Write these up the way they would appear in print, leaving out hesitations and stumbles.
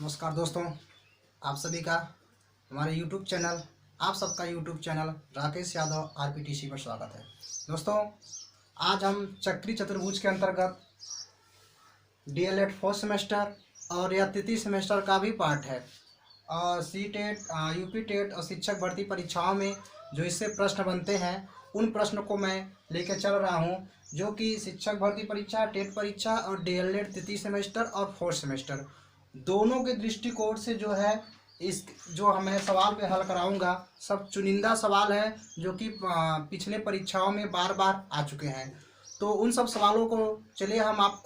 नमस्कार दोस्तों, आप सभी का हमारे YouTube चैनल आप सबका YouTube चैनल राकेश यादव आरपीटीसी पर स्वागत है। दोस्तों, आज हम चक्री चतुर्भुज के अंतर्गत डीएलएड फोर्थ सेमेस्टर और या तृतीय सेमेस्टर का भी पार्ट है और सी टेट, यूपी टेट और शिक्षक भर्ती परीक्षाओं में जो इससे प्रश्न बनते हैं उन प्रश्नों को मैं लेकर चल रहा हूं, जो कि शिक्षक भर्ती परीक्षा, टेट परीक्षा और डीएलएड तृतीय सेमेस्टर और फोर्थ सेमेस्टर दोनों के दृष्टिकोण से जो है इस जो मैं सवाल पे हल कराऊंगा सब चुनिंदा सवाल है जो कि पिछले परीक्षाओं में बार बार आ चुके हैं। तो उन सब सवालों को चलिए हम आप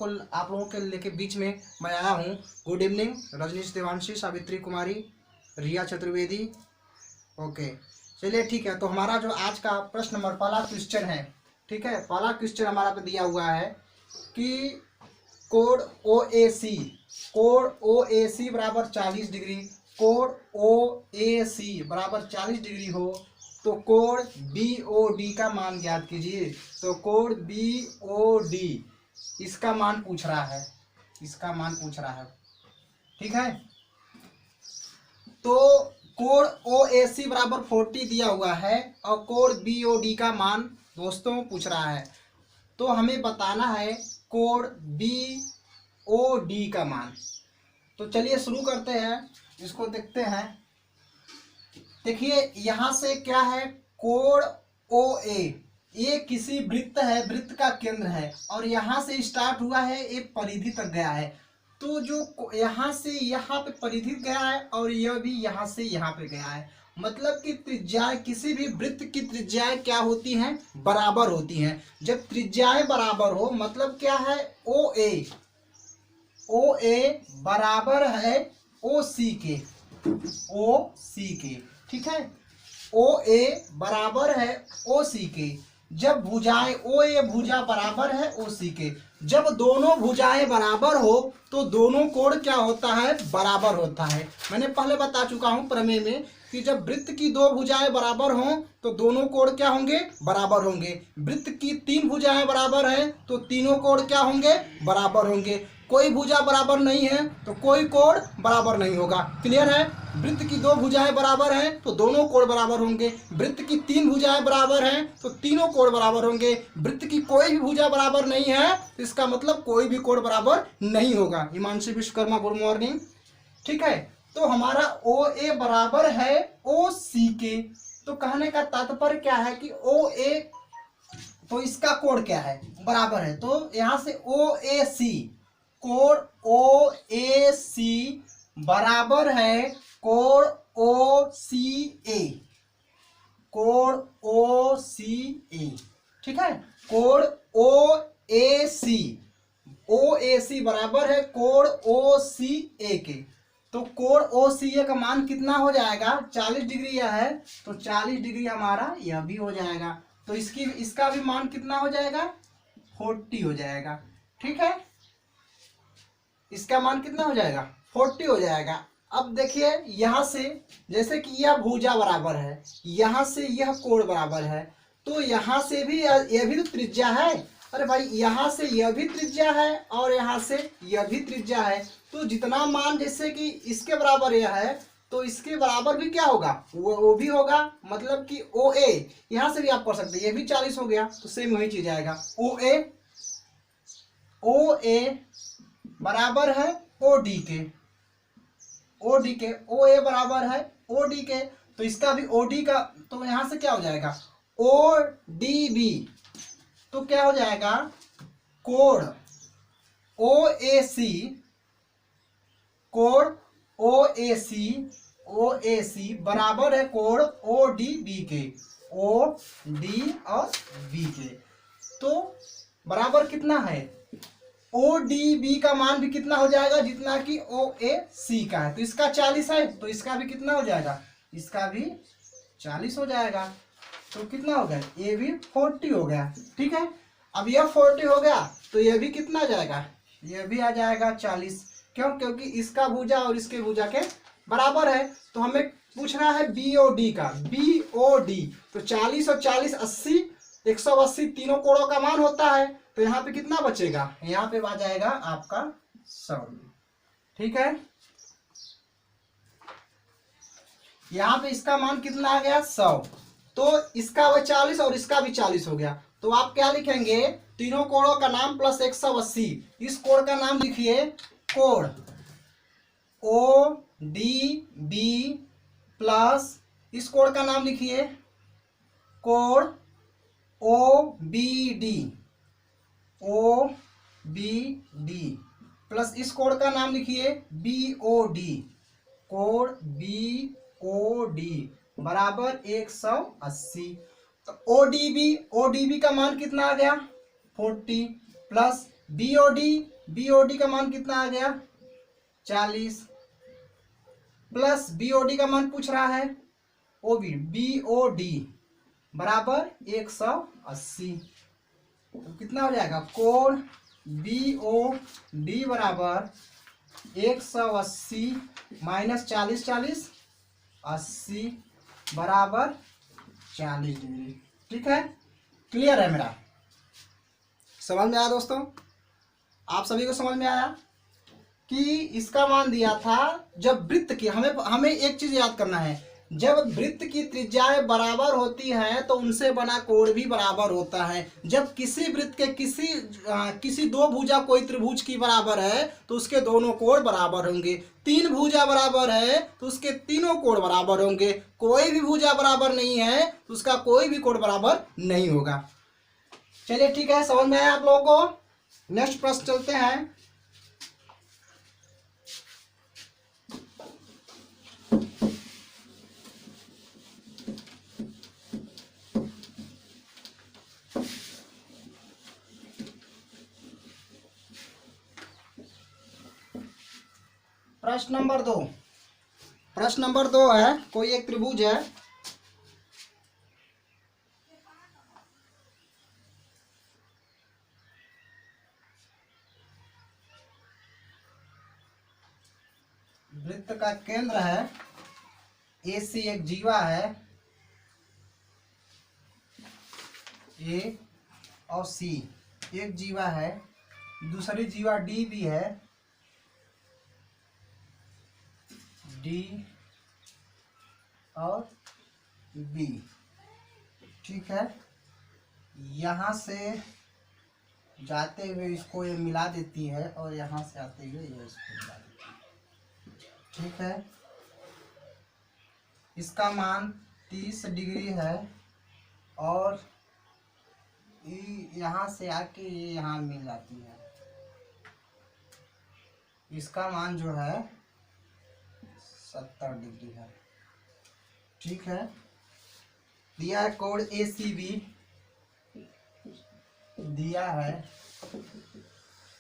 लोगों के लेके बीच में मैं आया हूँ। गुड इवनिंग रजनीश देवांशी, सावित्री कुमारी, रिया चतुर्वेदी। ओके, चलिए ठीक है। तो हमारा जो आज का प्रश्न नंबर पहला क्वेश्चन है, ठीक है, पहला क्वेश्चन हमारा पे दिया हुआ है कि कोण OAC बराबर 40 डिग्री, कोण OAC बराबर 40 डिग्री हो तो कोण BOD का मान ज्ञात कीजिए। तो कोण BOD इसका मान पूछ रहा है, ठीक है। तो कोण OAC बराबर 40 दिया हुआ है और कोण BOD का मान दोस्तों पूछ रहा है। तो हमें बताना है कोण BOD का मान। तो चलिए शुरू करते हैं, इसको देखते हैं। देखिए यहां से क्या है, कोण OA ये किसी वृत्त है, वृत्त का केंद्र है और यहां से स्टार्ट हुआ है, ये परिधि तक गया है। तो जो यहां से यहां पे परिधि गया है और यह भी यहां से यहां पे गया है, मतलब कि त्रिज्याएं, किसी भी वृत्त की त्रिज्याएं क्या होती हैं, बराबर होती हैं। जब त्रिज्याएं बराबर हो मतलब क्या है, OA बराबर है OC के, ठीक है। OA बराबर है OC के। जब भुजाएं OA भुजा बराबर है OC के, जब दोनों भुजाएं बराबर हो तो दोनों कोण क्या होता है, बराबर होता है। मैंने पहले बता चुका हूं प्रमेय में कि जब वृत्त की दो भुजाएं बराबर हों तो दोनों कोण क्या होंगे, बराबर होंगे। वृत्त की तीन भुजाएं बराबर हैं तो तीनों कोण क्या होंगे, बराबर होंगे। कोई भुजा बराबर नहीं है तो कोई कोण बराबर नहीं होगा। क्लियर है। वृत्त की दो भुजाएं बराबर हैं तो दोनों कोण बराबर होंगे। वृत्त की तीन भुजाएं बराबर हैं तो तीनों कोण बराबर होंगे। वृत्त की कोई भी भुजा बराबर नहीं है तो इसका मतलब कोई भी कोण बराबर नहीं होगा। हिमांशु विश्वकर्मा, गुड मॉर्निंग, ठीक है। तो हमारा OA बराबर है OC के। तो कहने का तात्पर्य क्या है कि OA तो इसका कोण क्या है, बराबर है। तो यहां से OAC, कोण OAC बराबर है कोण OCA, कोण OCA, ठीक है। कोण OAC बराबर है कोण OCA के। तो कोण OCA का मान कितना हो जाएगा, 40 डिग्री यह है तो 40 डिग्री हमारा यह भी हो जाएगा। तो इसका भी मान कितना हो जाएगा, 40 हो जाएगा, ठीक है। इसका मान कितना हो जाएगा, 40 हो जाएगा। अब देखिए यहां से जैसे कि यह भुजा बराबर है, यहां से यह कोण बराबर है, तो यहां से भी यह भी तो त्रिज्या है। अरे भाई, यहां से यह भी त्रिज्या है और यहां से यह भी त्रिज्या है। तो जितना मान जैसे कि इसके बराबर यह है तो इसके बराबर भी क्या होगा, वो भी होगा। मतलब कि OA यहां से भी आप कर सकते हैं, ये भी 40 हो गया तो सेम वही चीज आएगा। OA बराबर है OD के, OA बराबर है OD के। तो इसका भी OD का, तो यहां से क्या हो जाएगा, ODB। तो क्या हो जाएगा, कोण OAC बराबर है कोण ODB के, OD और B के। तो बराबर कितना है, ODB का मान भी कितना हो जाएगा, जितना कि OAC का है। तो इसका 40 है तो इसका भी कितना हो जाएगा, इसका भी 40 हो जाएगा। तो कितना हो गया, ये भी 40 हो गया, ठीक है। अब यह 40 हो गया तो यह भी कितना आ जाएगा, यह भी आ जाएगा 40। क्यों, क्योंकि इसका भुजा और इसके भुजा के बराबर है। तो हमें पूछना है BOD का, BOD। तो 40 और 40 80, 180 तीनों कोणों का मान होता है। तो यहाँ पे कितना बचेगा, यहाँ पे आ जाएगा आपका 100, ठीक है। यहाँ पे इसका मान कितना आ गया 100, तो इसका वह 40 और इसका भी 40 हो गया। तो आप क्या लिखेंगे, तीनों कोणों का नाम प्लस 180। इस कोण का नाम लिखिए कोण ओ डी बी, प्लस इस कोण का नाम लिखिए कोण O B D, O B D, plus इस कोण का नाम लिखिए बी ओ डी, कोण बी ओ डी बराबर 180। तो ओडीबी का मान कितना आ गया 40, प्लस बीओडी का मान कितना आ गया 40, प्लस बीओडी का मान पूछ रहा है ओबी बीओडी बराबर 180। तो कितना हो जाएगा, कोण बीओडी बराबर 180 माइनस 40 40, 80 बराबर 40 डिग्री। ठीक है, क्लियर है मेरा, समझ में आया दोस्तों? आप सभी को समझ में आया कि इसका मान दिया था जब वृत्त की, हमें एक चीज याद करना है, जब वृत्त की त्रिज्याएं बराबर होती हैं तो उनसे बना कोण भी बराबर होता है। जब किसी वृत्त के किसी दो भुजा कोई त्रिभुज की बराबर है तो उसके दोनों कोण बराबर होंगे। तीन भुजा बराबर है तो उसके तीनों कोण बराबर होंगे। कोई भी भुजा बराबर नहीं है तो उसका कोई भी कोण बराबर नहीं होगा। चलिए ठीक है, समझ में आया आप लोगों को? नेक्स्ट प्रश्न चलते हैं। प्रश्न नंबर 2 है, कोई एक त्रिभुज है, वृत्त का केंद्र है AC, एक जीवा है A और C, एक जीवा है, दूसरी जीवा D भी है, D और B। ठीक है, यहाँ से जाते हुए इसको ये मिला देती है और यहाँ से आते हुए ये इसको मिला देती है। ठीक है, इसका मान 30 डिग्री है और यहाँ से आके ये यहाँ मिल जाती है। इसका मान जो है 70 डिग्री है। ठीक है, दिया है कोण ACB, दिया है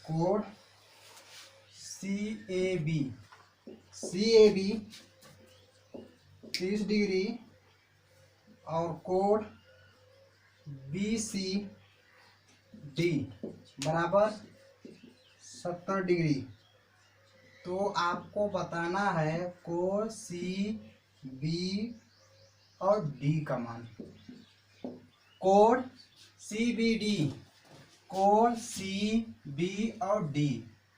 कोण CAB 30 डिग्री और कोण BCD बराबर 70 डिग्री। तो आपको बताना है कोण CB और D का मान। कोण CBD, कोण CB और D,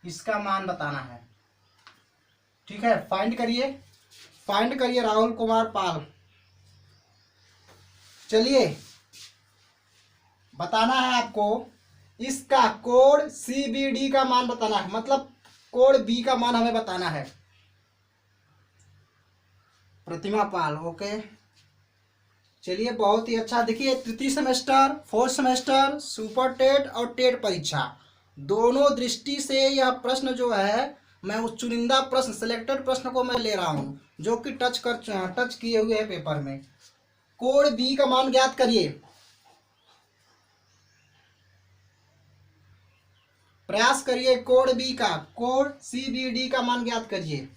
इसका मान बताना है। ठीक है, फाइंड करिए राहुल कुमार पाल। चलिए, बताना है आपको इसका कोण CBD का मान बताना है, मतलब कोण B का मान हमें बताना है। प्रतिमा पाल, ओके। चलिए, बहुत ही अच्छा। देखिए, तृतीय semester, fourth semester, super TET और टेट परीक्षा दोनों दृष्टि से यह प्रश्न जो है, मैं उस चुनिंदा प्रश्न, सिलेक्टेड प्रश्न को मैं ले रहा हूं जो कि टच किए हुए हैं पेपर में। कोण B का मान ज्ञात करिए, प्रयास करिए। कोण B का, कोण CBD का मान ज्ञात करिए।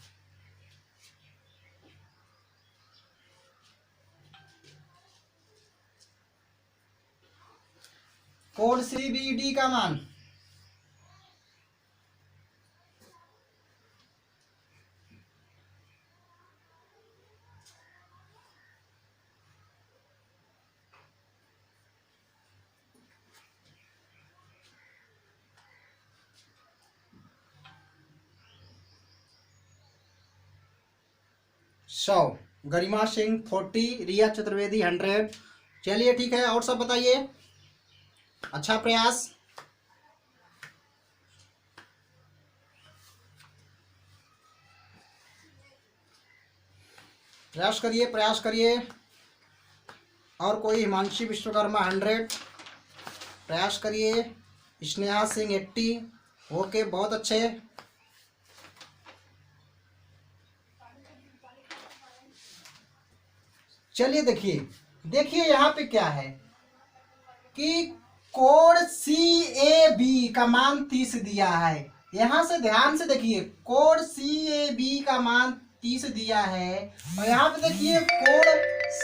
कोण CBD का मान, सौ। गरिमा सिंह 40, रिया चतुर्वेदी 100। चलिए ठीक है, और सब बताइए। अच्छा प्रयास। प्रयास करिए, प्रयास करिए। और कोई? हिमांशी विश्वकर्मा 100, प्रयास करिए। स्नेहा सिंह 80। ओके, बहुत अच्छे। चलिए देखिए, देखिए यहाँ पे क्या है कि कोण CAB का मान 30 दिया है। यहां से ध्यान से देखिए, कोण CAB का मान 30 दिया है, और यहाँ पे देखिए कोण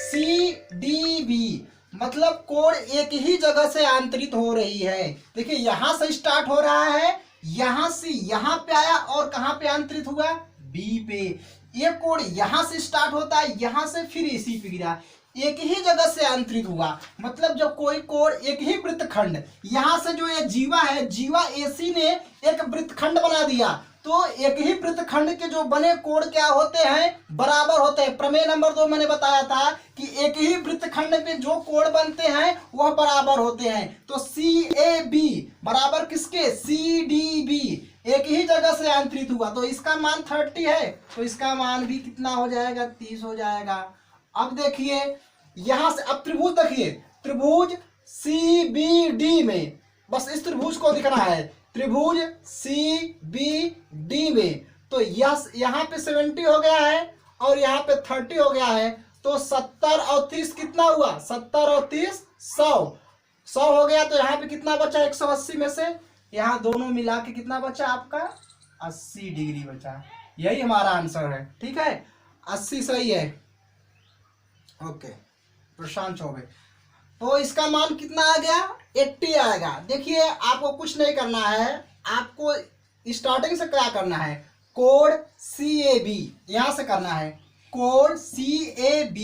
CDB, मतलब कोण एक ही जगह से आंतरित हो रही है। देखिए यहां से स्टार्ट हो रहा है, यहां से यहां पे आया, और कहां पे आंतरित हुआ? B पे। ये कोण यहां से स्टार्ट होता है, यहां से फिर AC पे गिरा, एक ही जगह से आंतरित हुआ। मतलब जब कोई कोण एक ही वृत्तखंड, यहां से जो ये जीवा है, जीवा AC ने एक वृत्तखंड बना दिया, तो एक ही वृत्तखंड के जो बने कोण क्या होते हैं? बराबर होते हैं। प्रमेय नंबर 2 मैंने बताया था कि एक ही वृत्तखंड पे जो कोण बनते हैं वह बराबर होते हैं। तो CAB बराबर किसके? CDB, एक ही जगह से आंतरित हुआ, तो इसका मान 30 है, तो इसका मान भी कितना हो जाएगा? 30 हो जाएगा। अब देखिए यहां से, अब त्रिभुज देखिए, त्रिभुज CBD में, बस इस त्रिभुज को दिखना है, त्रिभुज CBD में, तो यहाँ पे 70 हो गया है और यहाँ पे 30 हो गया है, तो 70 और 30 कितना हुआ? 70 और 30 100 हो गया। तो यहाँ पे कितना बचा? 180 में से यहाँ दोनों मिला के कितना बचा आपका? 80 डिग्री बचा। यही हमारा आंसर है। ठीक है, 80 सही है। ओके, प्रशांत चौबे। तो इसका मान कितना आ गया? 80 आएगा। देखिए आपको कुछ नहीं करना है, आपको स्टार्टिंग से क्या करना है? कोण CAB यहां से करना है, कोण CAB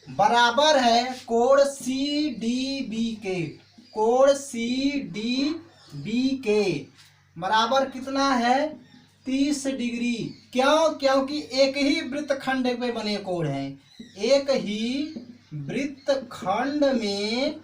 बराबर है कोण CDB के, कोण CDB के बराबर कितना है? 30 डिग्री। क्यों? क्योंकि एक ही वृत्तखंड पे बने कोण हैं, एक ही वृत्तखंड में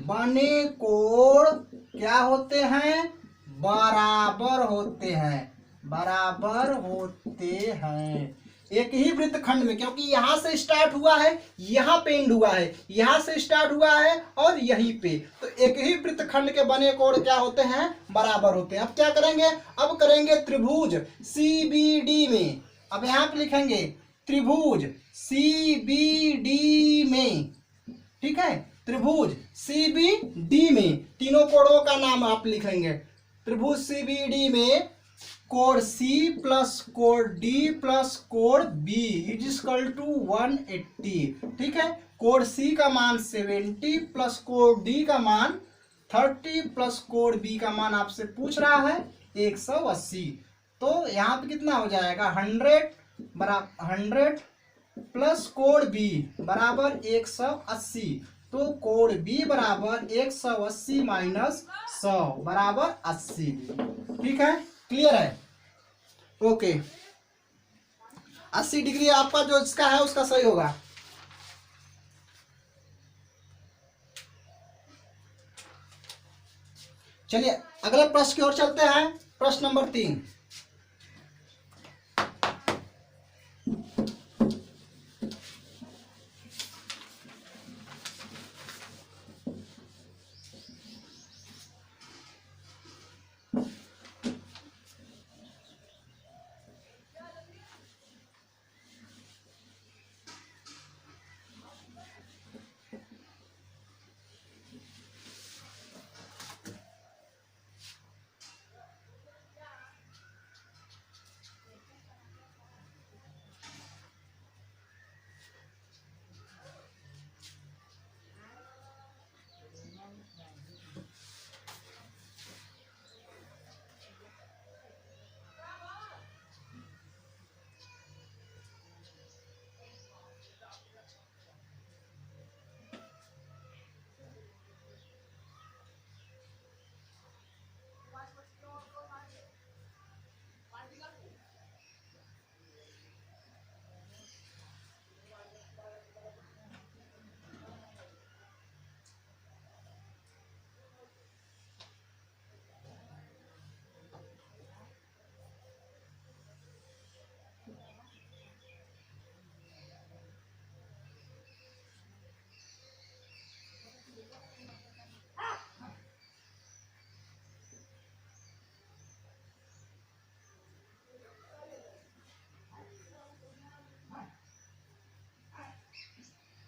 बने कोण क्या होते हैं? बराबर होते हैं, बराबर होते हैं। एक ही वृत्तखंड में, क्योंकि यहां से स्टार्ट हुआ है, यहां पे एंड हुआ है, यहां से स्टार्ट हुआ है और यहीं पे, तो एक ही वृत्तखंड के बने कोण क्या होते हैं? बराबर होते हैं। अब क्या करेंगे? अब करेंगे त्रिभुज CBD में। अब यहां पे लिखेंगे त्रिभुज CBD में। ठीक है, त्रिभुज CBD में तीनों कोणों का नाम आप लिखेंगे। त्रिभुज CBD में कोण C प्लस कोण D प्लस कोण B इज इक्वल टू 180। ठीक है, कोण C का मान 70 प्लस कोण D का मान 30 प्लस कोण B का मान आपसे पूछ रहा है 180। तो यहाँ पे कितना हो जाएगा? 100 प्लस कोण B बराबर 180। तो कोण B बराबर 180 माइनस 100 बराबर 80। ठीक है, क्लियर है? ओके, 80 डिग्री आपका जो इसका है उसका सही होगा। चलिए अगले प्रश्न की ओर चलते हैं। प्रश्न नंबर 3।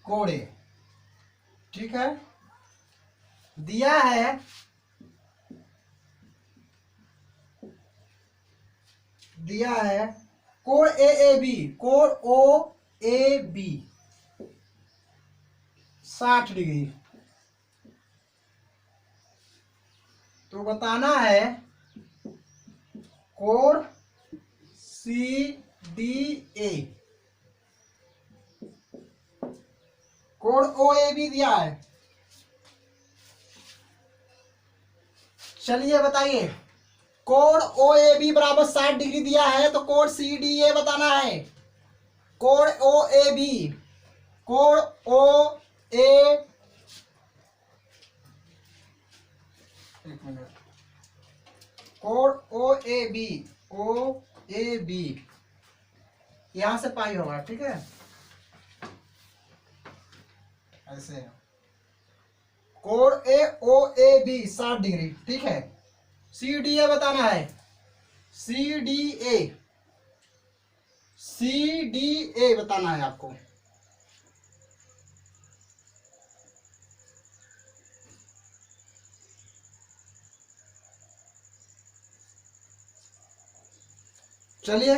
कोण ए, ठीक है। दिया है कोण ए ए बी, कोण ओ ए बी 60 डिग्री। तो बताना है कोण सी डी ए, कोण ओ ए बी दिया है। चलिए बताइए, कोण ओ ए बी बराबर 60 डिग्री दिया है, तो कोण सी डी ए बताना है। कोण ओ ए बी, कोण ओ ए, एक मिनट, कोण ओ A B, O A B यहां से पाई होगा, ठीक है, ऐसे कोण ए ओ ए बी 60 डिग्री, ठीक है। सी डी ए बताना है, C D A, C D A बताना है आपको। चलिए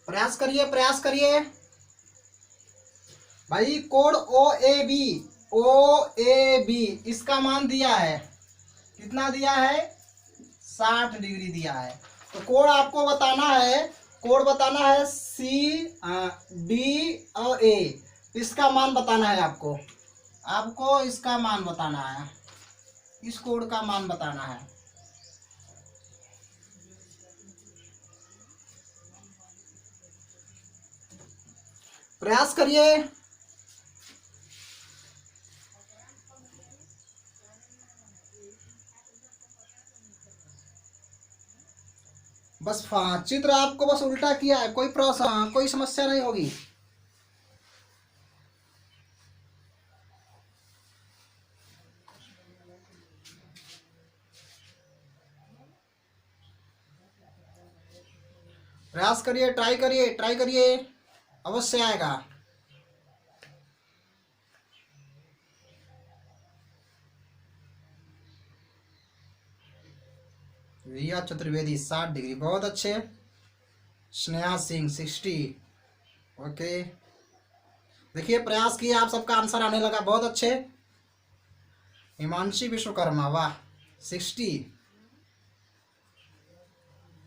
प्रयास करिए भाई। कोण ओ ए बी इसका मान दिया है, कितना दिया है, 60 डिग्री दिया है। तो कोण आपको बताना है, कोण बताना है सी डी और ए, इसका मान बताना है आपको इसका मान बताना है, इस कोण का मान बताना है। प्रयास करिए। बस चित्र आपको बस उल्टा किया है, कोई समस्या नहीं होगी। प्रयास करिए, ट्राई करिए, अवश्य आएगा। रिया चतुर्वेदी 60 डिग्री, बहुत अच्छे। स्नेहा सिंह 60, ओके। देखिए प्रयास किए, आप सबका आंसर आने लगा, बहुत अच्छे। हिमांशी विश्वकर्मा, वाह 60,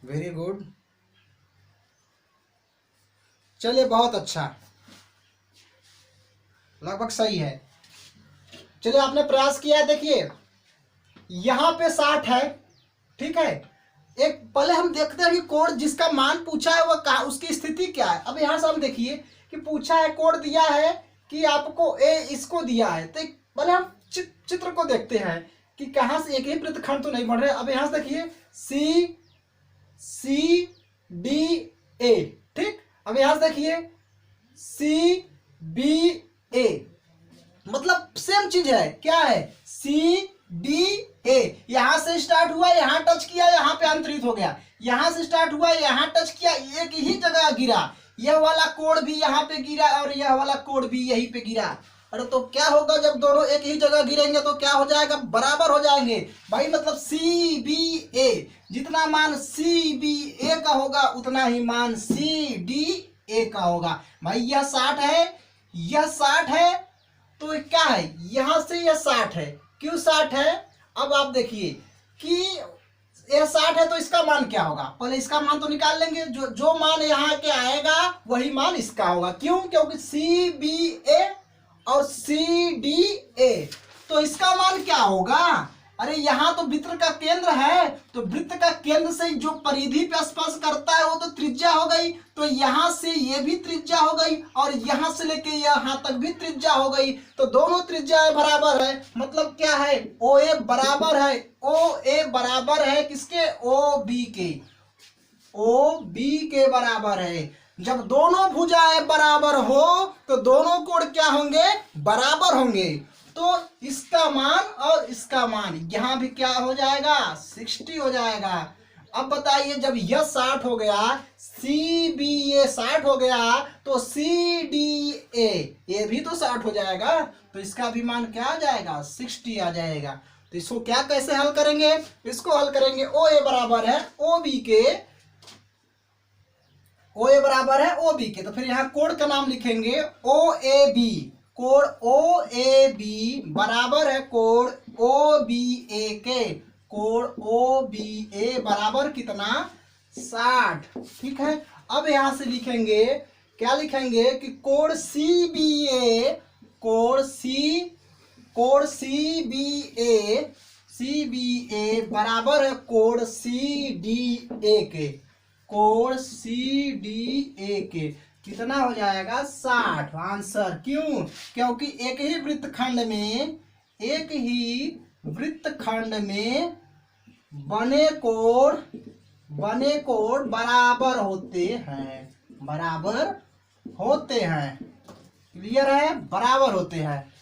वेरी गुड। चलिए बहुत अच्छा, लगभग सही है। चलिए आपने प्रयास किया है, देखिए यहां पे 60 है, ठीक है। एक पहले हम देखते हैं कि कोण जिसका मान पूछा है वह कहा, उसकी स्थिति क्या है। अब यहां से हम देखिए कि पूछा है, कोण दिया है कि आपको ए इसको दिया है, तो पहले हम चित्र को देखते हैं कि कहां से एक ही वृत्तखंड तो नहीं बन रहे। अब यहां से देखिए सी डी ए, ठीक। अब यहां से देखिए सी बी ए, मतलब सेम चीज है, क्या है, सी डी ए। यहां से स्टार्ट हुआ, यहां टच किया, यहां पे अंतरित हो गया, यहां से स्टार्ट हुआ, यहां टच किया, एक ही जगह गिरा। यह वाला कोण भी यहां पे गिरा और यह वाला कोण भी यहीं पे गिरा। अरे तो क्या होगा, जब दोनों एक ही जगह गिरेंगे तो क्या हो जाएगा, बराबर हो जाएंगे भाई। मतलब सी बी ए, जितना मान सी बी ए का होगा उतना ही मान सी डी ए का होगा। भाई यह 60 है, यह 60 है, तो क्या है, यहां से यह 60 है। क्यों 60 है, अब आप देखिए कि यह 60 है तो इसका मान क्या होगा, पहले इसका मान तो निकाल लेंगे। जो मान यहाँ के आएगा वही मान इसका होगा। क्यों, क्योंकि सी बी ए और सी डी ए, तो इसका मान क्या होगा, अरे यहाँ तो वृत्त का केंद्र है, तो वृत्त का केंद्र से जो परिधि पे स्पर्श करता है वो तो त्रिज्या हो गई, तो यहाँ से ये भी त्रिज्या हो गई और यहाँ से लेके यहाँ तक भी त्रिज्या हो गई, तो दोनों त्रिज्याएं बराबर है। मतलब क्या है, ओ ए बराबर है, ओ ए बराबर है किसके, ओ बी के, ओ बी के बराबर है। जब दोनों भुजाएं बराबर हो तो दोनों कोण क्या होंगे, बराबर होंगे। तो इसका मान और इसका मान यहां भी क्या हो जाएगा, 60 हो जाएगा। अब बताइए जब यह 60 हो गया, सी बी ए 60 हो गया, तो सी डी ए भी तो 60 हो जाएगा, तो इसका भी मान क्या आ जाएगा, 60 आ जाएगा। तो इसको क्या कैसे हल करेंगे, इसको हल करेंगे ओ ए बराबर है ओ बी के, ओ ए बराबर है ओ बी के, तो फिर यहाँ कोण का नाम लिखेंगे ओ ए बी, कोण ओ ए बी बराबर है कोण ओ बी ए के, कोण ओ बी ए बराबर कितना, 60। ठीक है, अब यहां से लिखेंगे, क्या लिखेंगे कि कोण सी बी ए, कोण सी बी ए बराबर है कोण सी डी ए के, कोण सी डी ए के कितना हो जाएगा, 60 आंसर। क्यों, क्योंकि एक ही वृत्तखंड में बने कोण बराबर होते हैं, क्लियर है, बराबर होते हैं।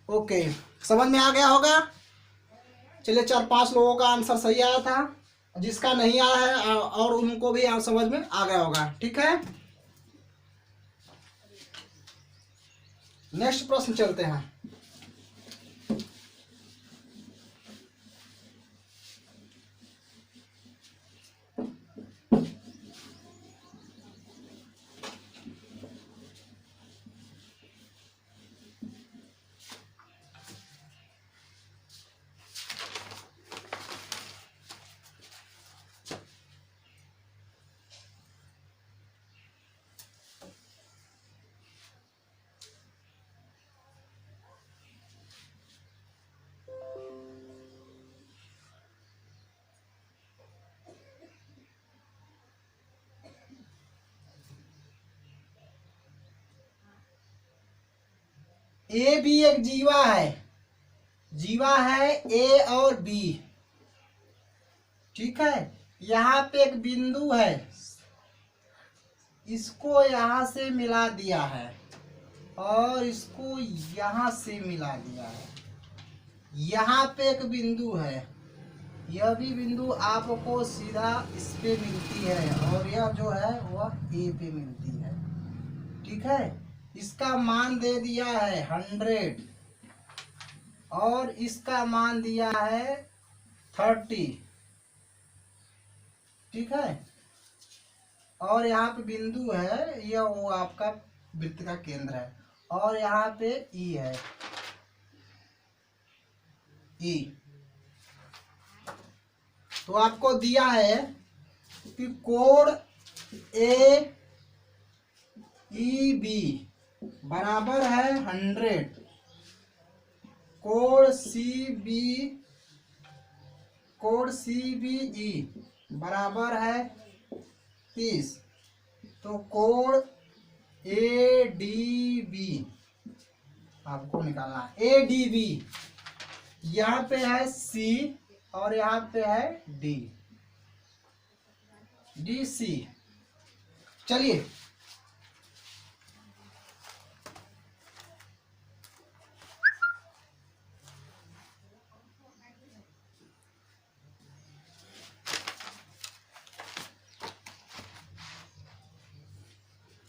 ओके, समझ में आ गया होगा। चलिए 4-5 लोगों का आंसर सही आया था, जिसका नहीं आया है और उनको भी समझ में आ गया होगा। ठीक है, नेक्स्ट प्रश्न चलते हैं। ए बी एक जीवा है ए और बी। ठीक है, यहाँ पे एक बिंदु है, इसको यहाँ से मिला दिया है और इसको यहाँ से मिला दिया है। यहाँ पे एक बिंदु है, यह भी बिंदु आपको सीधा इस पे मिलती है और यह जो है वह ए पे मिलती है। ठीक है, इसका मान दे दिया है 100 और इसका मान दिया है 30। ठीक है, और यहाँ पे बिंदु है, यह वो आपका वृत्त का केंद्र है और यहाँ पे ई है, ई। तो आपको दिया है कि कोण ए ई बी बराबर है 100, कोण सी बी ई बराबर है 30। तो कोण ए डी बी आपको निकालना है, ए डी बी यहाँ पे है सी और यहाँ पे है डी, डी सी।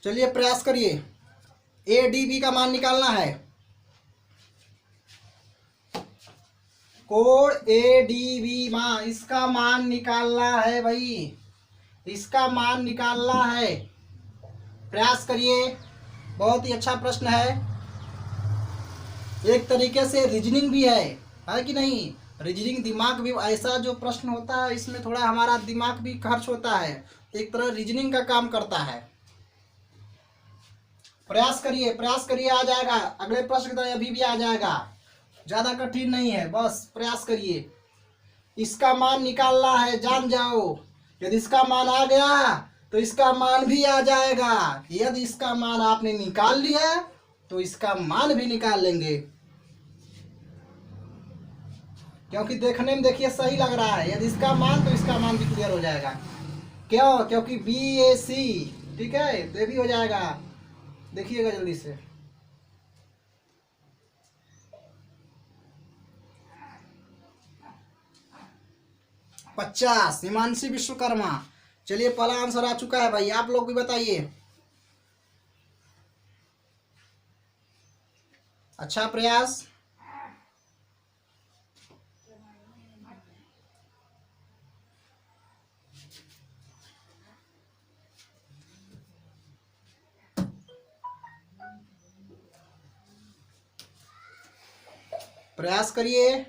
चलिए प्रयास करिए, ए डी बी का मान निकालना है। कोण ए डी बी इसका मान निकालना है भाई, इसका मान निकालना है। प्रयास करिए, बहुत ही अच्छा प्रश्न है, एक तरीके से रीजनिंग भी है कि नहीं। रीजनिंग दिमाग भी, ऐसा जो प्रश्न होता है इसमें थोड़ा हमारा दिमाग भी खर्च होता है, एक तरह रीजनिंग का काम करता है। प्रयास करिए आ जाएगा, अगले प्रश्न की तरह अभी भी आ जाएगा। ज्यादा कठिन नहीं है, बस प्रयास करिए। इसका मान निकालना है, जान जाओ। यदि इसका मान आ गया तो इसका मान भी आ जाएगा। यदि इसका मान आपने निकाल लिया तो इसका मान भी निकाल लेंगे, क्योंकि देखने में देखिए सही लग रहा है। यदि इसका मान तो इसका मान भी क्लियर हो जाएगा। क्यों? क्योंकि BAC, ठीक है, तो ये भी हो जाएगा। देखिएगा जल्दी से। पचास, हिमांशी विश्वकर्मा। चलिए पहला आंसर आ चुका है भाई, आप लोग भी बताइए। अच्छा प्रयास। प्रयास करिए।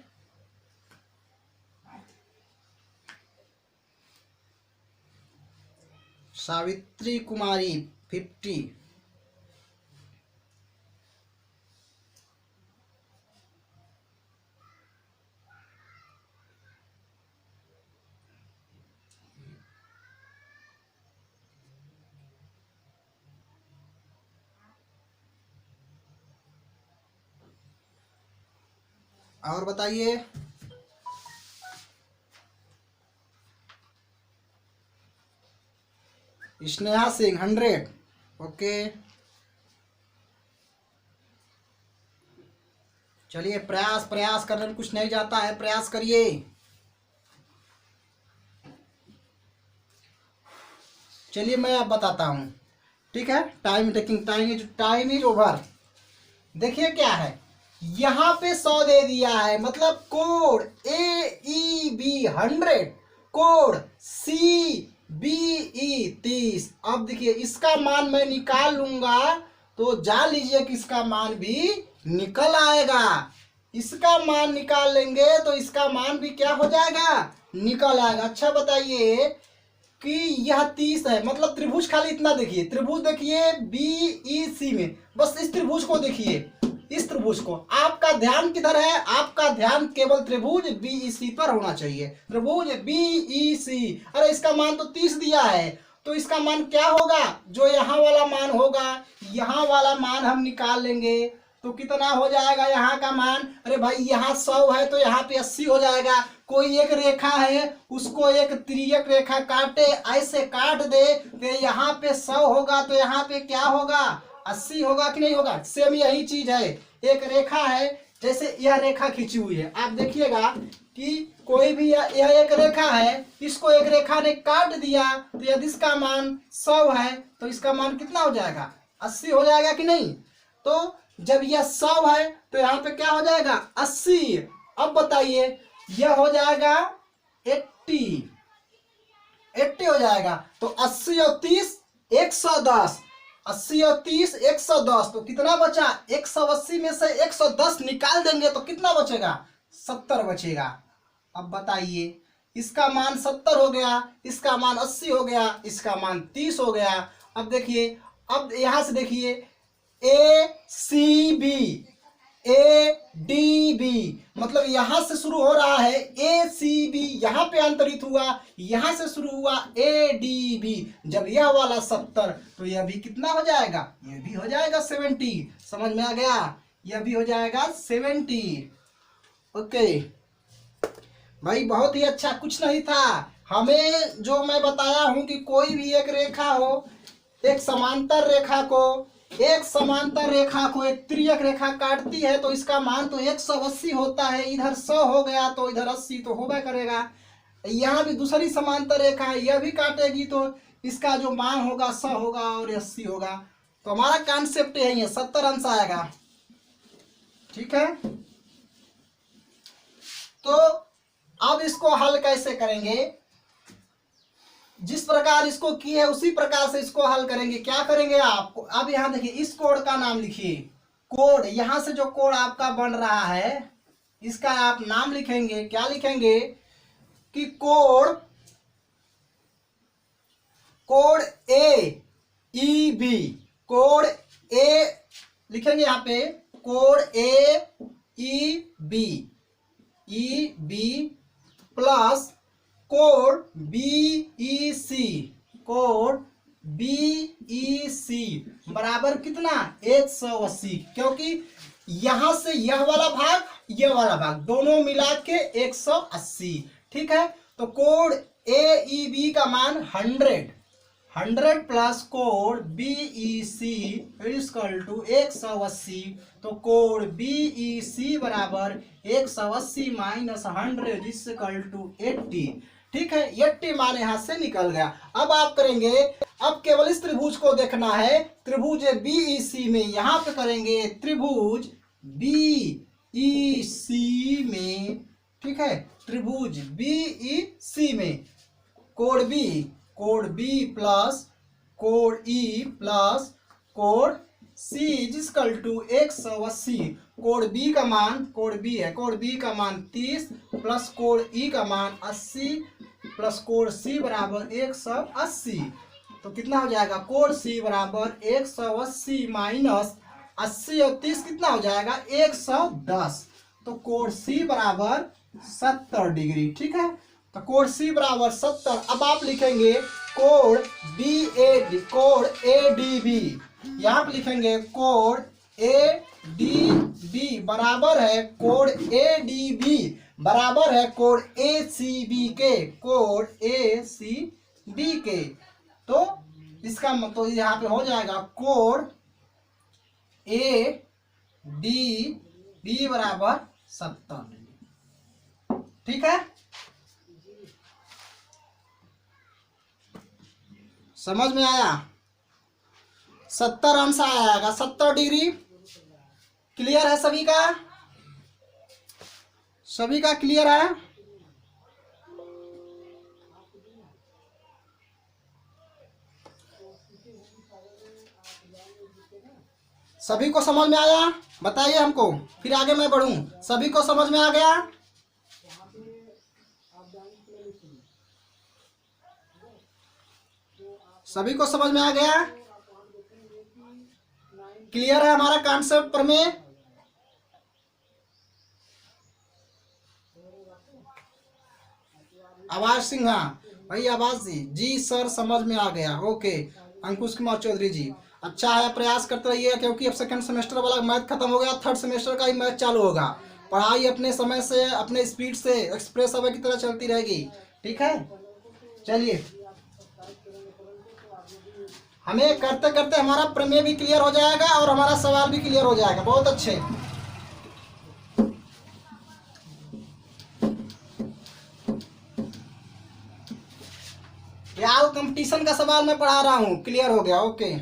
सावित्री कुमारी 50। और बताइए। स्नेहा सिंह 100। ओके, चलिए प्रयास प्रयास करने में कुछ नहीं जाता है, प्रयास करिए। चलिए मैं अब बताता हूँ, ठीक है। Time is over. देखिए क्या है, यहाँ पे 100 दे दिया है, मतलब कोड AEB 100, कोड CBE 30। अब देखिए इसका मान मैं निकाल लूंगा तो जान लीजिए कि इसका मान भी निकल आएगा। इसका मान निकाल लेंगे तो इसका मान भी क्या हो जाएगा, निकल आएगा। अच्छा बताइए कि यह 30 है, मतलब त्रिभुज खाली इतना देखिए, त्रिभुज देखिए BEC में, बस इस त्रिभुज को देखिए, इस त्रिभुज को। आपका ध्यान किधर है? आपका ध्यान केवल त्रिभुज BEC पर होना चाहिए, त्रिभुज BEC। अरे इसका मान तो 30 दिया है, तो इसका मान क्या होगा, जो यहाँ वाला मान होगा, यहाँ वाला मान हम निकाल लेंगे तो कितना हो जाएगा यहाँ का मान। अरे भाई यहाँ 100 है तो यहाँ पे 80 हो जाएगा। कोई एक रेखा है, उसको एक तिर्यक रेखा काटे, ऐसे काट दे तो यहाँ पे 100 होगा तो यहाँ पे क्या होगा, 80 होगा कि नहीं होगा। सेम यही चीज है, एक रेखा है, जैसे यह रेखा खींची हुई है, आप देखिएगा कि कोई भी यह एक रेखा है, इसको एक रेखा ने काट दिया तो यदि इसका मान 100 है तो इसका मान कितना हो जाएगा, 80 हो जाएगा कि नहीं। तो जब यह 100 है तो यहाँ पे क्या हो जाएगा, 80। अब बताइए यह हो जाएगा 80 हो जाएगा, तो 80 और 30 110, 80 और 30 110, तो कितना बचा, 180 में से 110 निकाल देंगे तो कितना बचेगा, 70 बचेगा। अब बताइए इसका मान 70 हो गया, इसका मान 80 हो गया, इसका मान 30 हो गया। अब देखिए, अब यहां से देखिए ACB ADB, मतलब यहां से शुरू हो रहा है ACB, यहां पे अंतरित हुआ, यहां से शुरू हुआ ADB। जब यह वाला 70 तो यह भी कितना हो जाएगा, यह भी हो जाएगा 70। समझ में आ गया, यह भी हो जाएगा 70। ओके भाई, बहुत ही अच्छा, कुछ नहीं था। हमें जो मैं बताया हूं कि कोई भी एक रेखा हो, एक समांतर रेखा को एक तिर्यक रेखा काटती है तो इसका मान तो 180 होता है। इधर 100 हो गया तो इधर 80 तो होगा करेगा। यहाँ भी दूसरी समांतर रेखा है, यह भी काटेगी तो इसका जो मान होगा 100 होगा और 80 होगा। तो हमारा कॉन्सेप्ट यही है, 70 अंश आएगा, ठीक है। तो अब इसको हल कैसे करेंगे, जिस प्रकार इसको किए है उसी प्रकार से इसको हल करेंगे। क्या करेंगे आप, अब यहां देखिए इस कोड का नाम लिखिए, कोड, यहां से जो कोड आपका बन रहा है इसका आप नाम लिखेंगे। क्या लिखेंगे कि कोड AEB, कोड ए लिखेंगे, यहां पे कोड AEB यहां से यह वाला भाग, यह वाला भाग दोनों मिला के 180। ठीक है, तो कोण AEB का मान 100 प्लस कोण BEC इक्वल टू 180। तो कोण BEC बराबर 180 माइनस 100 इक्वल टू 80। ठीक है, 80 मान यहां से निकल गया। अब आप करेंगे, अब केवल इस त्रिभुज को देखना है, त्रिभुज BEC में यहां पे करेंगे प्त्रिभुज BEC में। ठीक है, त्रिभुज BEC में कोण B प्लस कोण E प्लस कोण C इक्वल टू 180। कोण B का मान, कोण B है, कोण B का मान 30 प्लस कोण E का मान 80 प्लस कोण C बराबर 180। तो कितना हो जाएगा, कोण C बराबर 180 माइनस 80 और 30 कितना हो जाएगा 110। तो कोण C बराबर 70 डिग्री। ठीक है, तो कोण C बराबर 70। अब आप लिखेंगे कोण ADB, यहाँ पे लिखेंगे कोण ADB बराबर है कोण ADB बराबर है कोण ACB के, कोण ACB के। तो इसका मतलब यहाँ पे हो जाएगा कोण ADB बराबर 70। ठीक है, समझ में आया? 70 अंश आएगा, 70 डिग्री। क्लियर है सभी का? सभी का क्लियर है? सभी को समझ में आया? बताइए हमको, फिर आगे मैं बढ़ूं। सभी को समझ में आ गया? सभी को समझ में आ गया? क्लियर है हमारा कॉन्सेप्ट प्रमेय? आवाज सिंह, भाई आवाज जी सर समझ में आ गया। ओके, अंकुश कुमार चौधरी जी, अच्छा है, प्रयास करते रहिए, क्योंकि अब सेकंड सेमेस्टर वाला मैथ खत्म हो गया, थर्ड सेमेस्टर का ही मैथ चालू होगा। पढ़ाई अपने समय से, अपने स्पीड से, एक्सप्रेस अवे की तरह चलती रहेगी। ठीक है, चलिए, हमें करते करते हमारा प्रमेय भी क्लियर हो जाएगा और हमारा सवाल भी क्लियर हो जाएगा। बहुत अच्छे। यार कंपटीशन का सवाल मैं पढ़ा रहा हूँ, क्लियर हो गया। ओके,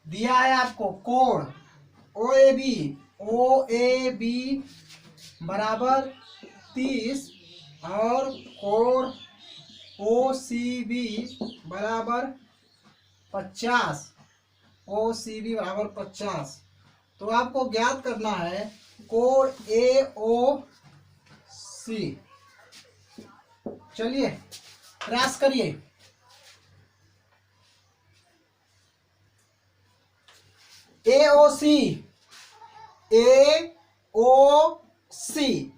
दिया है आपको कोण OAB बराबर 30 और कोण OCB बराबर 50। OCB बराबर 50। तो आपको ज्ञात करना है कोण AOC। चलिए प्रयास करिए। AOC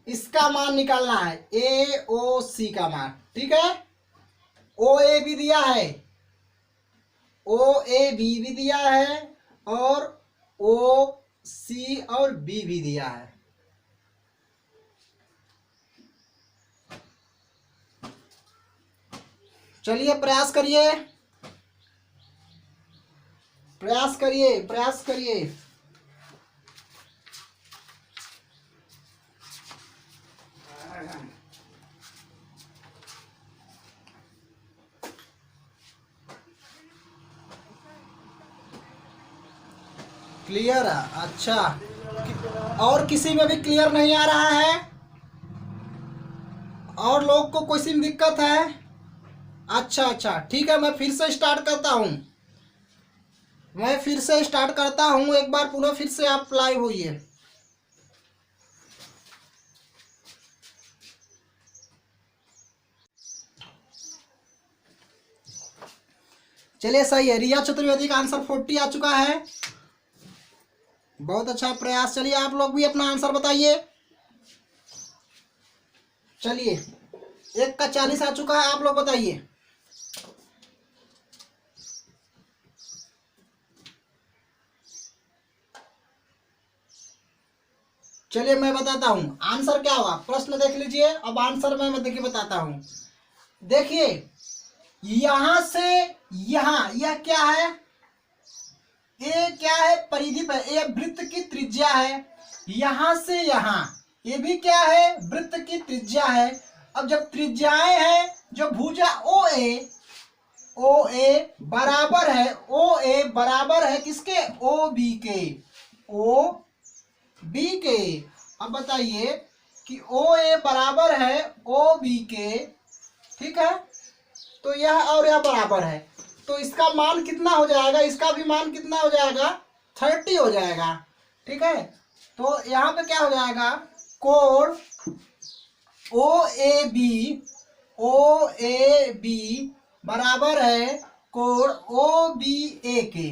इसका मान निकालना है, AOC का मान। ठीक है, OAB दिया है, OAB भी दिया है और OC सी और बी भी दिया है। चलिए प्रयास करिए, प्रयास करिए, प्रयास करिए। क्लियर है? अच्छा, और किसी में भी क्लियर नहीं आ रहा है? और लोग को कोई सी दिक्कत है? अच्छा अच्छा, ठीक है, मैं फिर से स्टार्ट करता हूँ, मैं फिर से स्टार्ट करता हूँ। एक बार पुनः फिर से आप लाइव होइए। चलिए सही है, रिया चतुर्वेदी का आंसर 40 आ चुका है। बहुत अच्छा प्रयास। चलिए आप लोग भी अपना आंसर बताइए। चलिए 1 का 40 आ चुका है, आप लोग बताइए। चलिए मैं बताता हूं आंसर क्या हुआ। प्रश्न देख लीजिए, अब आंसर मैं देखिए बताता हूं। देखिए यहां से यहां, यह क्या है? ये क्या है? परिधि पर, ये वृत्त की त्रिज्या है। यहां से यहां, ये भी क्या है? वृत्त की त्रिज्या है। अब जब त्रिज्याएं हैं, जो भुजा ओ ए बराबर है, ओ ए बराबर है किसके? ओ बी के, ओ बी के। अब बताइए कि ओ ए बराबर है ओ बी के, ठीक है? तो यह और यह बराबर है, तो इसका मान कितना हो जाएगा? इसका भी मान कितना हो जाएगा? 30 हो जाएगा, ठीक है? तो यहाँ पे क्या हो जाएगा? कोण ओ ए बी बराबर है कोण ओ बी ए के,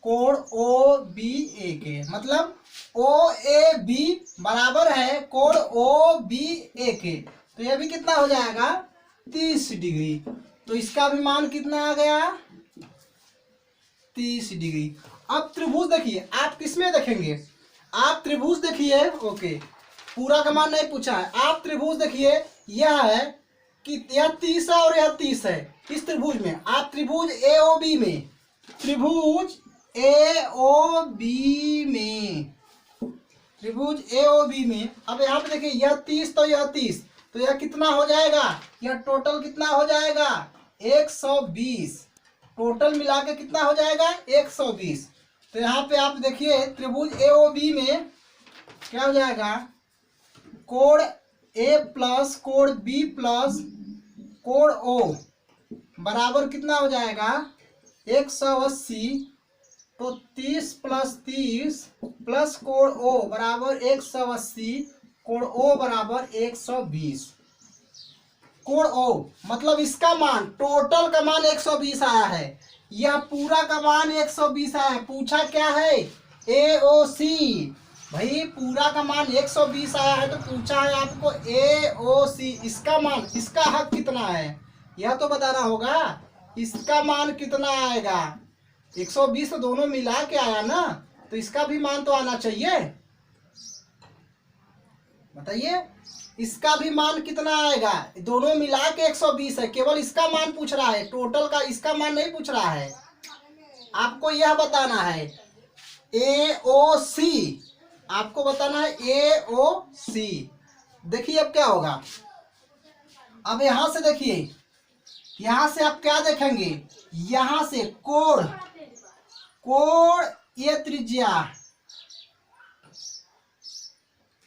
कोण ओ बी ए के, मतलब ओ ए बी बराबर है कोण ओ बी ए के। तो यह भी कितना हो जाएगा? 30 डिग्री। तो इसका भी मान कितना आ गया? 30 डिग्री। अब त्रिभुज देखिए, आप किसमें देखेंगे? आप त्रिभुज देखिए, ओके, पूरा का मान नहीं पूछा है। आप त्रिभुज देखिए, यह है कि यह 30 है और यह 30 है। इस त्रिभुज में आप त्रिभुज ए ओ बी में, त्रिभुज ए ओ बी में, त्रिभुज ए ओ बी में, अब यहाँ पे देखिए यह 30 तो यह 30, तो यह कितना हो जाएगा? यह टोटल कितना हो जाएगा? 120। टोटल मिला के कितना हो जाएगा? 120। तो यहाँ पे आप देखिए त्रिभुज ए ओ बी में क्या हो जाएगा? कोण ए प्लस कोण बी प्लस कोण ओ बराबर कितना हो जाएगा? 180। तो 30 प्लस 30 प्लस कोण ओ बराबर 180, कोण ओ बराबर 120। कोण ओ मतलब इसका मान, टोटल का मान 120 आया है। यह पूरा का मान 120 आया है। पूछा क्या है? ए ओ सी। भाई पूरा का मान 120 आया है, तो पूछा है आपको ए ओ सी। इसका मान, इसका हक कितना है यह तो बताना होगा। इसका मान कितना आएगा? 120 तो दोनों मिला के आया ना, तो इसका भी मान तो आना चाहिए। बताइए इसका भी मान कितना आएगा? दोनों मिला के 120 है, केवल इसका मान पूछ रहा है, टोटल का इसका मान नहीं पूछ रहा है। आपको यह बताना है ए ओ सी, आपको बताना है ए ओ सी। देखिए अब क्या होगा। अब यहां से देखिए, यहां से आप क्या देखेंगे? यहां से कोण, कोण ये त्रिज्या,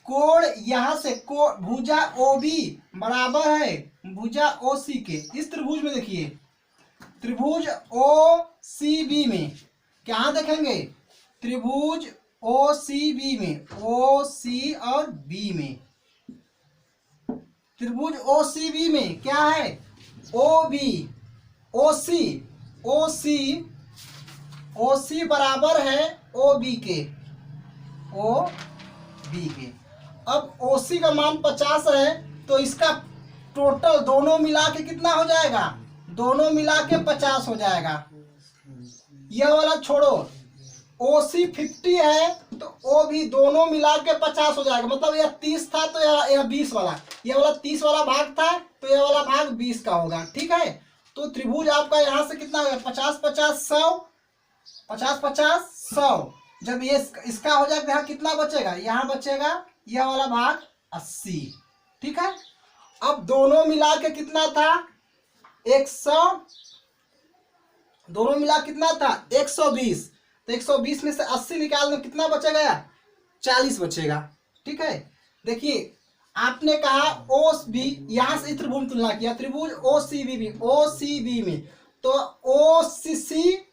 कोण यहां से कोण भुजा ओ बी बराबर है भुजा ओ सी के। इस त्रिभुज में देखिए, त्रिभुज ओ सी बी में क्या देखेंगे? त्रिभुज ओ सी बी में, ओ सी और बी में, त्रिभुज ओ सी बी में क्या है? ओ बी, ओ सी, ओ सी, ओ सी बराबर है ओ बी के, ओ बी के। अब ओ सी का मान 50 है, तो इसका टोटल दोनों मिला के कितना हो जाएगा? दोनों मिला के 50 हो जाएगा। यह वाला छोड़ो, ओ सी 50 है तो ओ भी दोनों मिला के 50 हो जाएगा। मतलब यह 30 था तो यह 20 वाला, यह वाला 30 वाला भाग था तो यह वाला भाग 20 का होगा। ठीक है, तो त्रिभुज आपका यहाँ से कितना होगा, 50 50 100, 50 50 100। जब ये इसका हो जाएगा यहाँ कितना बचेगा, यहाँ बचेगा यह वाला भाग 80। ठीक है, अब दोनों मिला के कितना था 100, दोनों मिला कितना था 120, तो 120 में से 80 निकाल दो कितना बचेगा, 40 बचेगा। ठीक है, देखिए आपने कहा ओ बी, यहां से त्रिभुज तुलना किया, त्रिभुज ओ सी बी में, ओ सी बी में, तो ओ सी सी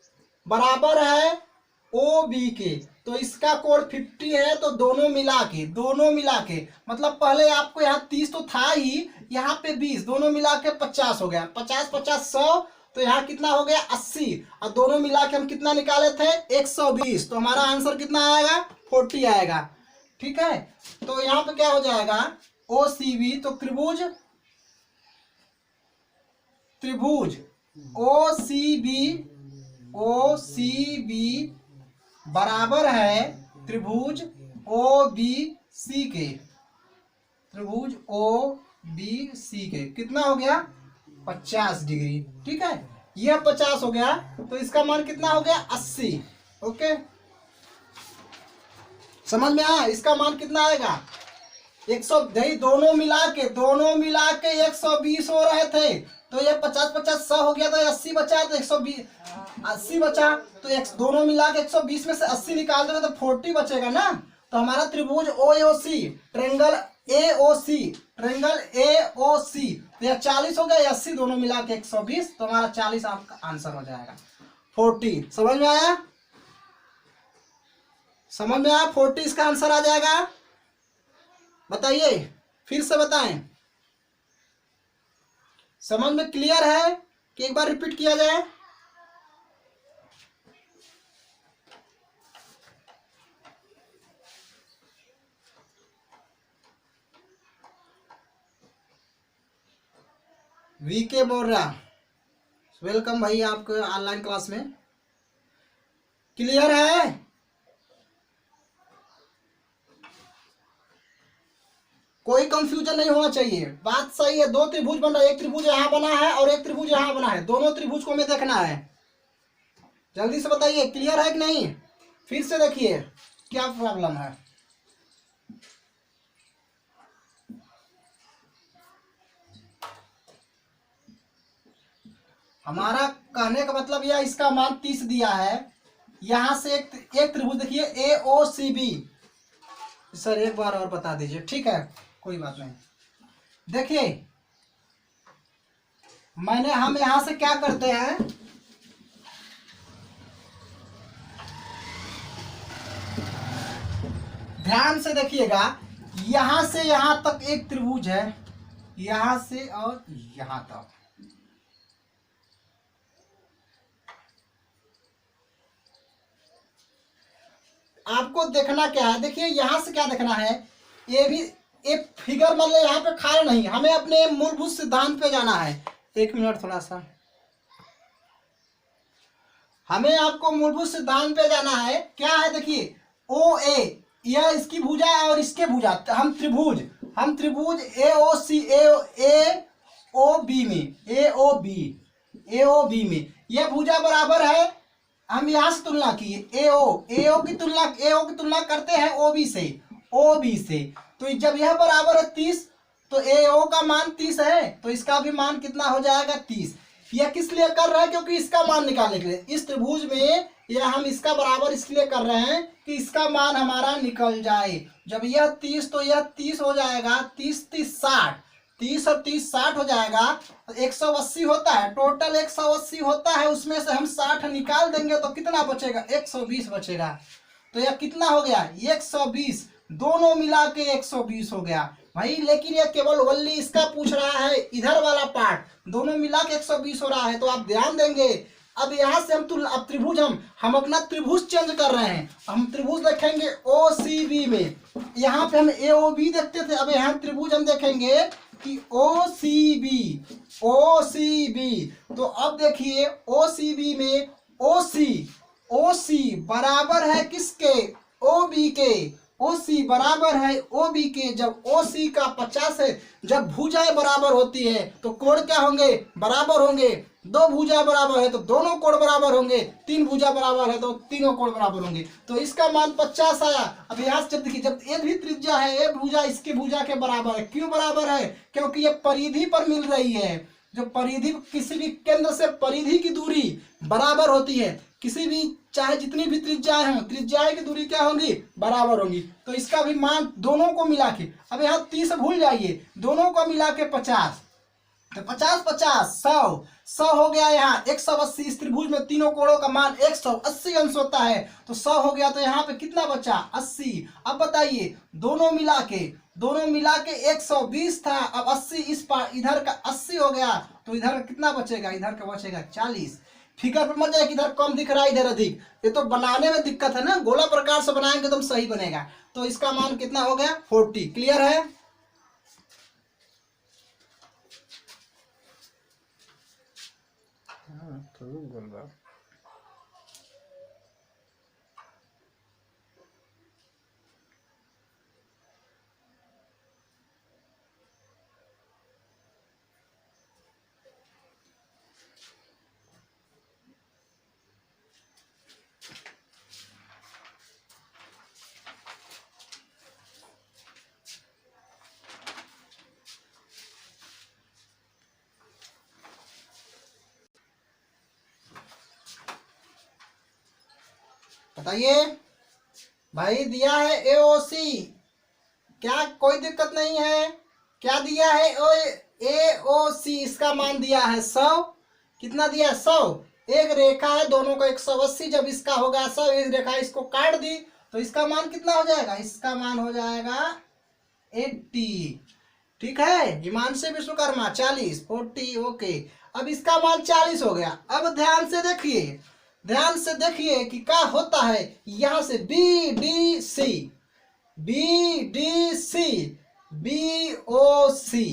बराबर है ओ बी के, तो इसका कोण 50 है, तो दोनों मिला के मतलब पहले आपको यहाँ 30 तो था ही, यहाँ पे 20, दोनों मिला के 50 हो गया, 50 50 100, तो यहाँ कितना हो गया 80, और दोनों मिला के हम कितना निकाले थे 120, तो हमारा आंसर कितना आएगा 40 आएगा। ठीक है, तो यहाँ पे क्या हो जाएगा ओ सी बी, तो त्रिभुज ओ सी बी बराबर है त्रिभुज ओ बी सी के, त्रिभुज ओ बी सी के कितना हो गया 50 डिग्री। ठीक है, यह 50 हो गया तो इसका मान कितना हो गया 80। ओके, समझ में आया, इसका मान कितना आएगा 100, दोनों मिला के 120 हो रहे थे, तो ये 50 50 100 हो गया, तो 80 बचा, तो 120 80 बचा, तो दोनों मिला के 120 में से 80 निकाल दोगे तो 40 बचेगा ना। तो हमारा त्रिभुज ओ ए ओ सी, ट्रेंगल ए ओ सी, तो यह 40 हो गया, 80 दोनों मिला के 120, तो हमारा 40 आपका आंसर हो जाएगा 40। समझ में आया, 40 इसका आंसर आ जाएगा। बताइए, फिर से बताएं, समझ में क्लियर है कि एक बार रिपीट किया जाए। वीके मौर्य, वेलकम भाई आपके ऑनलाइन क्लास में। क्लियर है, कोई कंफ्यूजन नहीं होना चाहिए, बात सही है। दो त्रिभुज बन रहा है, एक त्रिभुज यहाँ बना है और एक त्रिभुज यहाँ बना है, दोनों त्रिभुज को हमें देखना है। जल्दी से बताइए क्लियर है कि नहीं, फिर से देखिए क्या प्रॉब्लम है। हमारा कहने का मतलब यह, इसका मान 30 दिया है, यहां से एक त्रिभुज देखिए ए ओ सी बी। सर एक बार और बता दीजिए। ठीक है, कोई बात नहीं। देखिए हम यहां से क्या करते हैं, ध्यान से देखिएगा, यहां से यहां तक एक त्रिभुज है, यहां से और यहां तक, आपको देखना क्या है, देखिए यहां से क्या देखना है, ये भी एक फिगर मतलब यहाँ पे खाली नहीं, हमें अपने मूलभूत सिद्धांत पे जाना है। एक मिनट थोड़ा सा, हमें आपको मूलभूत सिद्धांत पे जाना है। क्या है देखिए, ओ ए, यह इसकी भुजा है और इसके भुजा, हम त्रिभुज ए ओ सी, ए ओ बी में, ए ओ बी में यह भुजा बराबर है, हम यहां से तुलना किए ए ओ की तुलना करते हैं ओ बी से, तो जब यह बराबर है 30, तो ए ओ का मान 30 है, तो इसका भी मान कितना हो जाएगा 30। यह किस लिए कर रहे हैं, क्योंकि इसका मान निकालने के लिए, इस त्रिभुज में यह हम इसका बराबर इसलिए कर रहे हैं कि इसका मान हमारा निकल जाए। जब यह 30, तो यह 30 हो जाएगा, 30 30 60, 30 और 30 60 हो जाएगा, 180 होता है, टोटल 180 होता है, उसमें से हम 60 निकाल देंगे तो कितना बचेगा 120 बचेगा। तो यह कितना हो गया 120, दोनों मिला के 120 हो गया भाई। लेकिन यह केवल वल्ली इसका पूछ रहा है, इधर वाला पार्ट दोनों मिला के 120 हो रहा है, तो आप ध्यान देंगे। अब यहाँ से अब त्रिभुज हम अपना त्रिभुज चेंज कर रहे हैं, हम त्रिभुज देखेंगे ओ सी बी में, यहाँ पे हम ए ओ बी देखते थे, अब यहाँ त्रिभुज हम देखेंगे कि ओ सी बी, तो अब देखिए ओ सी बी में ओ सी ओ सी बराबर है किसके, ओ बी के, ओ सी बराबर है ओ बी के, जब ओ सी का 50 है, जब भुजाएं बराबर होती है तो कोण क्या होंगे, बराबर होंगे। दो भुजा बराबर है तो दोनों कोण बराबर होंगे, तीन भुजा बराबर है तो तीनों कोण बराबर होंगे। तो इसका मान 50 आया। अब यहाँ से देखिए, जब ए भी त्रिज्या है, ए भुजा इसके भुजा के बराबर है। क्यों बराबर है, क्योंकि ये परिधि पर मिल रही है। जो परिधि, किसी भी केंद्र से परिधि की दूरी बराबर होती है, किसी भी चाहे जितनी भी त्रिज्याएं हों, त्रिज्याएं की दूरी क्या होंगी, बराबर होंगी। तो इसका भी मान दोनों को मिला के, अब यहाँ 30 भूल जाइए, दोनों को मिला के 50, तो 50 50 100 100 हो गया। यहाँ 180, इस त्रिभुज में तीनों कोणों का मान 180 अंश होता है, तो 100 हो गया। तो यहाँ पे कितना बचा, 80। अब बताइए, दोनों मिला के 120 था, अब 80 इस पार, इधर का 80 हो गया, तो इधर का कितना बचेगा, इधर का बचेगा 40। फिगर पर मत जाए कि इधर कम दिख रहा है इधर अधिक, ये तो बनाने में दिक्कत है ना, गोला प्रकार से बनाएंगे एकदम सही बनेगा। तो इसका मान कितना हो गया, 40। क्लियर है। बताइए भाई, दिया है एओसी, क्या कोई दिक्कत नहीं है। क्या दिया है, एओसी, इसका मान दिया है 100। कितना दिया है, 100। एक रेखा है, दोनों का 180, जब इसका होगा 100, एक रेखा इसको काट दी, तो इसका मान कितना हो जाएगा, इसका मान हो जाएगा 80। ठीक है, हिमांशु विश्वकर्मा 40, 40 ओके। अब इसका मान 40 हो गया। अब ध्यान से देखिए कि क्या होता है। यहां से B D C, B D C, B O C,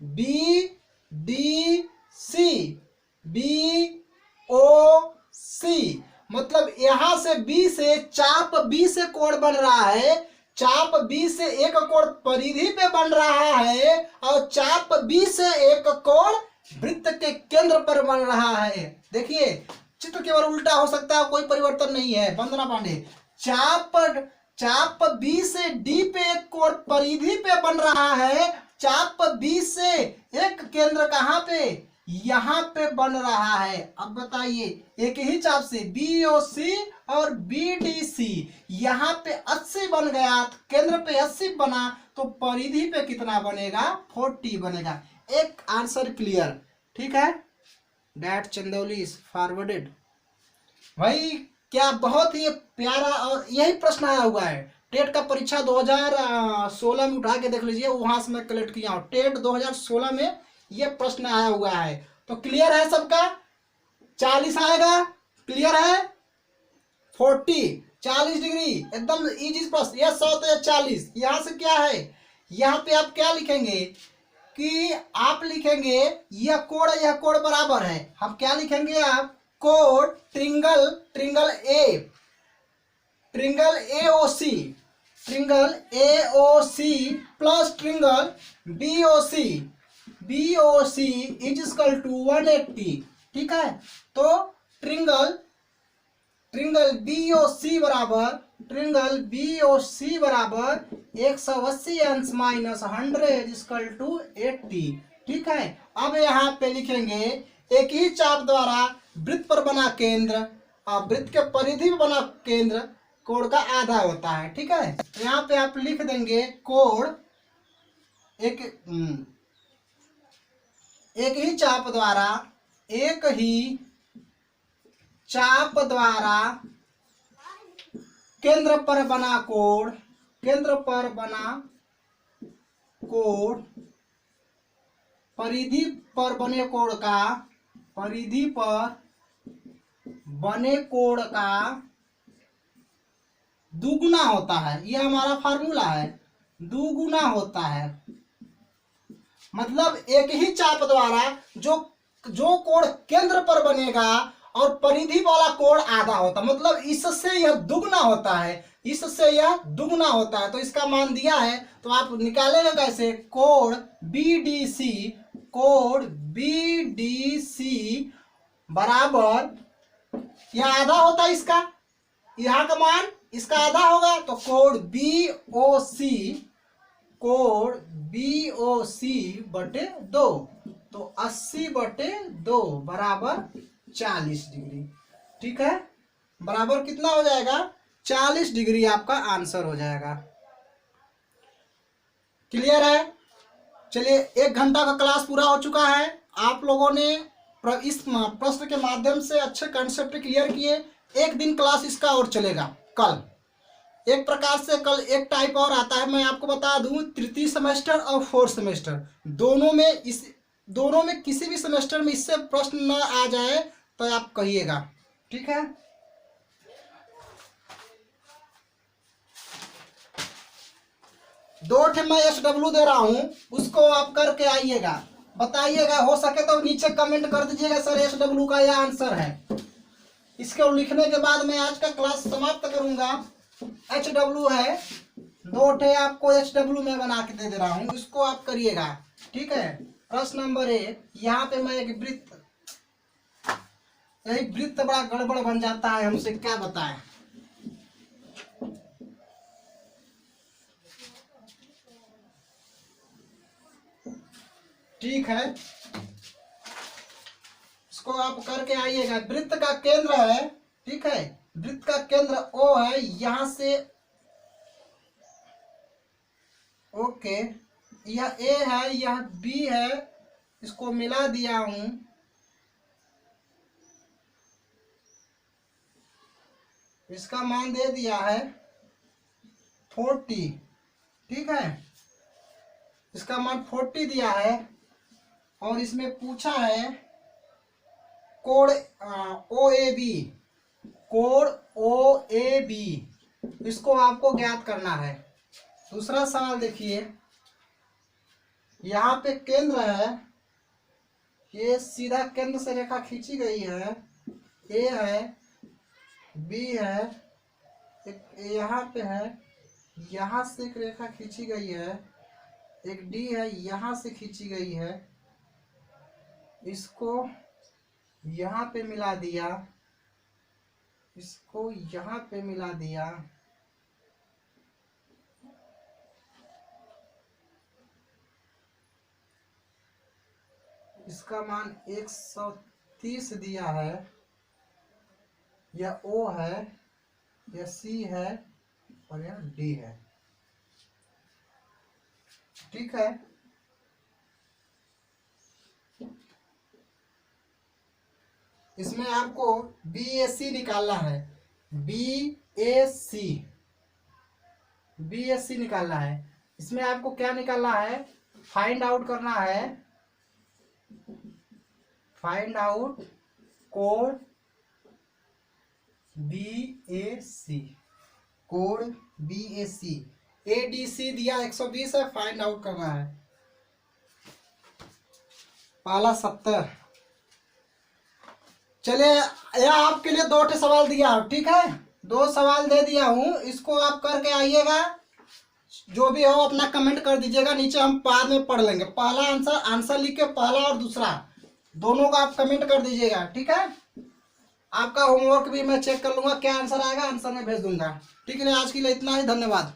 B D C, B O C, मतलब यहां से बी से, चाप बी से कोण बन रहा है, चाप बी से एक कोण परिधि पे बन रहा है, और चाप बी से एक कोण वृत्त के केंद्र पर बन रहा है। देखिए, चित्र केवल उल्टा हो सकता है, कोई परिवर्तन नहीं है। वंदना पांडे, चाप बी से डी पे एक कोण परिधि पे बन रहा है, चाप बी से एक केंद्र कहां पे, यहां पे बन रहा है। अब बताइए, एक ही चाप से BOC और BDC, यहां पे 80 बन गया, केंद्र पे 80 बना, तो परिधि पे कितना बनेगा, 40 बनेगा। एक आंसर क्लियर। ठीक है, डैट चंदौली इज फॉरवर्डेड। भाई क्या बहुत ही प्यारा, और यही प्रश्न आया हुआ है टेट का परीक्षा 2016 में, उठा के देख लीजिए, वहां से मैं कलेक्ट किया हूं। टेट 2016 में ये प्रश्न आया हुआ है। तो क्लियर है सबका, 40 आएगा, क्लियर है। 40 डिग्री एकदम इजी प्रश्न, यह 100 तो 40। यहां से क्या है, यहाँ पे आप क्या लिखेंगे कि आप लिखेंगे यह कोण बराबर है। हम क्या लिखेंगे, आप कोण triangle AOC, triangle AOC plus triangle BOC is equal to 180। ठीक है, तो ट्रिंगल BOC बराबर 180 अंश माइनस 100 इक्वल टू 80। ठीक है, अब यहाँ पे लिखेंगे एक ही चाप द्वारा वृत्त पर बना केंद्र और वृत्त के परिधि में बना केंद्र कोण का आधा होता है। ठीक है, तो यहाँ पे आप लिख देंगे कोण एक ही चाप द्वारा केंद्र पर बना कोण परिधि पर बने कोण का दुगुना होता है। यह हमारा फार्मूला है, दुगुना होता है। मतलब एक ही चाप द्वारा जो कोण केंद्र पर बनेगा और परिधि वाला कोण आधा होता, मतलब इससे यह दुगना होता है, इससे यह दुगना होता है। तो इसका मान दिया है, तो आप निकालेंगे कैसे, कोण BDC, कोण BDC बराबर, यह आधा होता है इसका, यहाँ का मान इसका आधा होगा, तो कोण BOC, कोण BOC बटे 2, तो 80/2 बराबर 40 डिग्री। ठीक है, बराबर कितना हो जाएगा, 40 डिग्री आपका आंसर हो जाएगा। क्लियर है? चलिए, 1 घंटा का क्लास पूरा हो चुका है। आप लोगों ने इस प्रश्न के माध्यम से अच्छे कंसेप्ट क्लियर किए। एक दिन क्लास इसका और चलेगा कल। एक प्रकार से कल एक टाइप और आता है, मैं आपको बता दूं, तृतीय सेमेस्टर और फोर्थ सेमेस्टर दोनों में किसी भी सेमेस्टर में इससे प्रश्न न आ जाए तो आप कहिएगा। ठीक है, दो ठे मैं SW दे रहा हूं, उसको आप करके आइएगा, बताइएगा, हो सके तो नीचे कमेंट कर दीजिएगा सर SW का यह आंसर है। इसको लिखने के बाद मैं आज का क्लास समाप्त करूंगा। HW है, 2 ठे आपको HW में बना के दे रहा हूं, इसको आप करिएगा। ठीक है, प्रश्न नंबर 1, यहाँ पे मैं एक वृत्त, यही वृत्त बड़ा गड़बड़ बन जाता है, हमसे क्या बताएं। ठीक है, इसको आप करके आइएगा। वृत्त का केंद्र है, ठीक है, वृत्त का केंद्र O है, यहां से ओके, यह A है, यह B है, इसको मिला दिया हूं, इसका मान दे दिया है 40। ठीक है, इसका मान 40 दिया है, और इसमें पूछा है कोण OAB, कोण OAB, इसको आपको ज्ञात करना है। दूसरा सवाल देखिए, यहाँ पे केंद्र है, ये सीधा केंद्र से रेखा खींची गई है, A है, B है, एक यहाँ पे है, यहाँ से एक रेखा खींची गई है, एक D है, यहाँ से खींची गई है, इसको यहाँ पे मिला दिया, इसको यहाँ पे मिला दिया, इसका मान 130 दिया है, यह O है, यह C है, और यह D है। ठीक है, इसमें आपको BAC निकालना है, BAC निकालना है। इसमें आपको क्या निकालना है, फाइंड आउट करना है, फाइंड आउट कोण BAC, कोण BAC, ADC दिया 120 है, फाइंड आउट करना है, पहला 70। चलिए, यह आपके लिए 2 सवाल दिया हूं, ठीक है, 2 सवाल दे दिया हूं, इसको आप करके आइएगा। जो भी हो अपना कमेंट कर दीजिएगा, नीचे हम बाद में पढ़ लेंगे। पहला आंसर लिख के पहला और दूसरा दोनों का आप कमेंट कर दीजिएगा। ठीक है, आपका होमवर्क भी मैं चेक कर लूंगा, क्या आंसर आएगा, आंसर में भेज दूंगा। ठीक है, आज के लिए इतना ही, धन्यवाद।